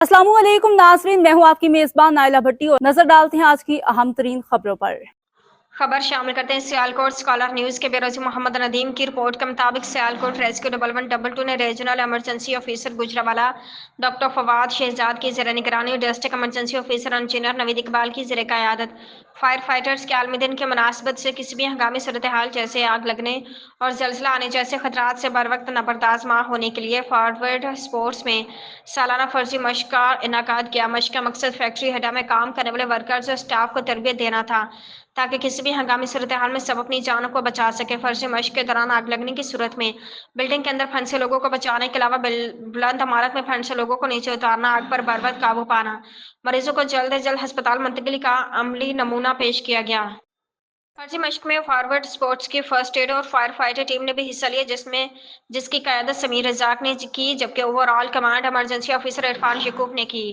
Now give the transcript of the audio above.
अस्सलाम वालेकुम नाज़रीन, मैं हूँ आपकी मेज़बान नाइला भट्टी और नजर डालते हैं आज की अहम तरीन खबरों पर। खबर शामिल करते हैं। सियालकोट स्कॉलर न्यूज़ के ब्यूरो मोहम्मद नदीम की रिपोर्ट के मुताबिक सियालकोट रेस्क्यू 1122 ने regional emergency officer Gujranwala doctor Fawad Shahzad की ज़ेर निगरानी और district emergency officer engineer Naveed Iqbal की ज़ेर क़यादत फायर फाइटर्स के आलमी दिन के मुनासबत से किसी भी हंगामी सूरत हाल जैसे आग लगने और जलजिला आने जैसे खतरात से बर वक्त नबरदाज माह होने के लिए फॉरवर्ड स्पोर्ट्स में सालाना फर्जी मशक का इनकाद किया। मशक का मकसद फैक्ट्री हेडा में काम करने वाले वर्कर्स और स्टाफ को तरबियत देना था ताकि किसी भी हंगामी सूरत हाल में सब अपनी जानों को बचा सके। फर्जी मशक के दौरान आग लगने की सूरत में बिल्डिंग के अंदर फंसे लोगों को बचाने के अलावा बुलंद इमारत में फंसे लोगों को नीचे उतारना, आग पर बर वक्त काबू पाना, मरीजों को जल्द से जल्द अस्पताल मुंतकिली का अमली नमूना पेश किया गया। फर्जी मशक में फॉरवर्ड स्पोर्ट्स की फर्स्ट एड और फायर फाइटर टीम ने भी हिस्सा लिया, जिसकी क़यादत समीर रज़ाक ने की, जबकि overall command emergency officer Irfan Yaqoob ने की।